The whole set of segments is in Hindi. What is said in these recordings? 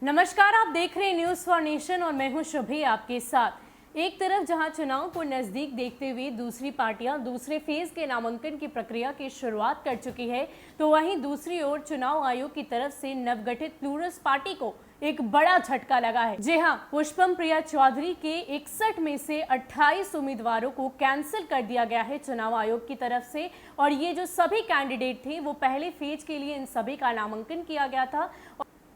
नमस्कार, आप देख रहे हैं न्यूज़ फॉर नेशन और मैं हूं शुभी आपके साथ। एक तरफ जहां चुनाव को नजदीक देखते हुए दूसरी पार्टियां दूसरे फेज के नामांकन की प्रक्रिया की शुरुआत कर चुकी है, तो वहीं दूसरी ओर चुनाव आयोग की तरफ से नवगठित प्लूरल्स पार्टी को एक बड़ा झटका लगा है। जी हां, पुष्पम प्रिया चौधरी के 61 में से 28 उम्मीदवारों को कैंसिल कर दिया गया है चुनाव आयोग की तरफ से। और ये जो सभी कैंडिडेट थे वो पहले फेज के लिए इन सभी का नामांकन किया गया था।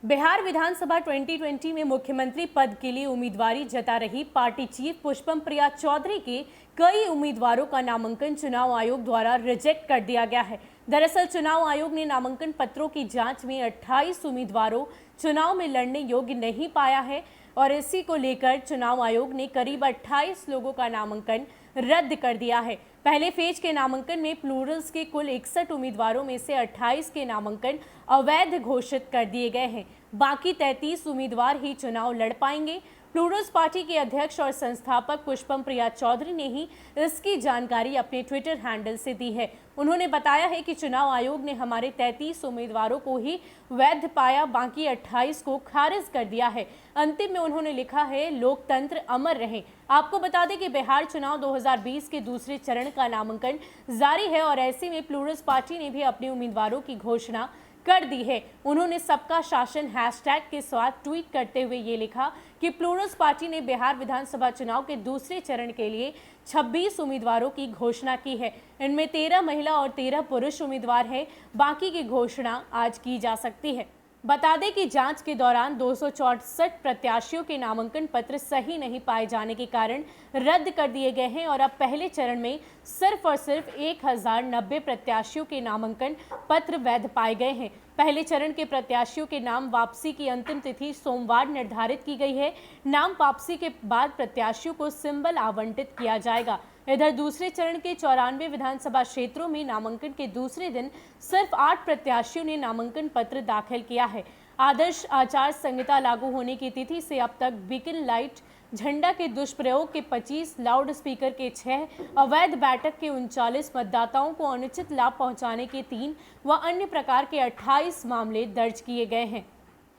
बिहार विधानसभा 2020 में मुख्यमंत्री पद के लिए उम्मीदवारी जता रही पार्टी चीफ पुष्पम प्रिया चौधरी के कई उम्मीदवारों का नामांकन चुनाव आयोग द्वारा रिजेक्ट कर दिया गया है। दरअसल चुनाव आयोग ने नामांकन पत्रों की जांच में 28 उम्मीदवारों चुनाव में लड़ने योग्य नहीं पाया है और इसी को लेकर चुनाव आयोग ने करीब 28 लोगों का नामांकन रद्द कर दिया है। पहले फेज के नामांकन में प्लूरल्स के कुल 61 उम्मीदवारों में से 28 के नामांकन अवैध घोषित कर दिए गए हैं। बाकी 33 उम्मीदवार ही चुनाव लड़ पाएंगे। प्लूरल्स पार्टी के अध्यक्ष और संस्थापक पुष्पम प्रिया चौधरी ने ही इसकी जानकारी अपने ट्विटर हैंडल से दी है। उन्होंने बताया है कि चुनाव आयोग ने हमारे 33 उम्मीदवारों को ही वैध पाया, बाकी 28 को खारिज कर दिया है। अंतिम में उन्होंने लिखा है, लोकतंत्र अमर रहे। आपको बता दें कि बिहार चुनाव 2020 के दूसरे चरण का नामांकन जारी है और ऐसे में प्लूरल्स पार्टी ने भी अपने उम्मीदवारों की घोषणा कर दी है। उन्होंने सबका शासन हैशटैग के साथ ट्वीट करते हुए ये लिखा कि प्लूरल्स पार्टी ने बिहार विधानसभा चुनाव के दूसरे चरण के लिए 26 उम्मीदवारों की घोषणा की है। इनमें 13 महिला और 13 पुरुष उम्मीदवार हैं। बाकी की घोषणा आज की जा सकती है। बता दें कि जांच के दौरान 264 प्रत्याशियों के नामांकन पत्र सही नहीं पाए जाने के कारण रद्द कर दिए गए हैं और अब पहले चरण में सिर्फ और सिर्फ 1090 प्रत्याशियों के नामांकन पत्र वैध पाए गए हैं। पहले चरण के प्रत्याशियों के नाम वापसी की अंतिम तिथि सोमवार निर्धारित की गई है। नाम वापसी के बाद प्रत्याशियों को सिंबल आवंटित किया जाएगा। इधर दूसरे चरण के 94 विधानसभा क्षेत्रों में नामांकन के दूसरे दिन सिर्फ 8 प्रत्याशियों ने नामांकन पत्र दाखिल किया है। आदर्श आचार संहिता लागू होने की तिथि से अब तक बीकन लाइट, झंडा के दुष्प्रयोग के 25, लाउड स्पीकर के 6, अवैध बैठक के 39, मतदाताओं को अनुचित लाभ पहुंचाने के 3 व अन्य प्रकार के 28 मामले दर्ज किए गए हैं।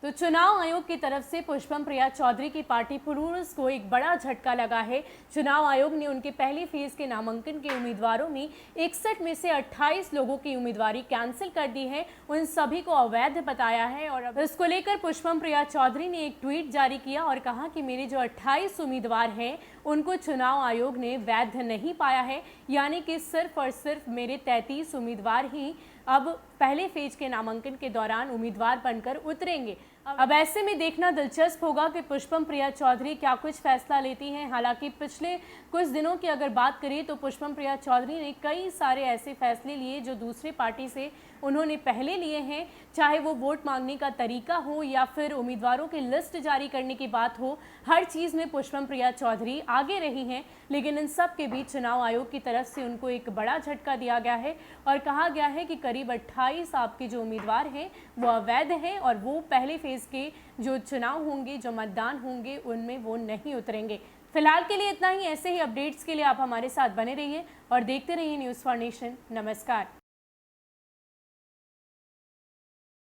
तो चुनाव आयोग की तरफ से पुष्पम प्रिया चौधरी की पार्टी प्लूरल्स को एक बड़ा झटका लगा है। चुनाव आयोग ने उनके पहले फेज के नामांकन के उम्मीदवारों में 61 में से 28 लोगों की उम्मीदवारी कैंसिल कर दी है, उन सभी को अवैध बताया है। और अब इसको लेकर पुष्पम प्रिया चौधरी ने एक ट्वीट जारी किया और कहा कि मेरे जो 28 उम्मीदवार हैं उनको चुनाव आयोग ने वैध नहीं पाया है, यानी कि सिर्फ और सिर्फ मेरे 33 उम्मीदवार ही अब पहले फेज के नामांकन के दौरान उम्मीदवार बनकर उतरेंगे। अब ऐसे में देखना दिलचस्प होगा कि पुष्पम प्रिया चौधरी क्या कुछ फैसला लेती हैं। हालांकि पिछले कुछ दिनों की अगर बात करें तो पुष्पम प्रिया चौधरी ने कई सारे ऐसे फैसले लिए जो दूसरी पार्टी से उन्होंने पहले लिए हैं, चाहे वो वोट मांगने का तरीका हो या फिर उम्मीदवारों की लिस्ट जारी करने की बात हो। हर चीज़ में पुष्पम प्रिया चौधरी आगे रही हैं, लेकिन इन सब के बीच चुनाव आयोग की तरफ से उनको एक बड़ा झटका दिया गया है और कहा गया है कि करीब 28 आपके जो उम्मीदवार हैं वो अवैध हैं और वो पहले फेज के जो चुनाव होंगे, जो मतदान होंगे, उनमें वो नहीं उतरेंगे। फिलहाल के लिए इतना ही। ऐसे ही अपडेट्स के लिए आप हमारे साथ बने रहिए और देखते रहिए न्यूज़ फॉर नेशन। नमस्कार।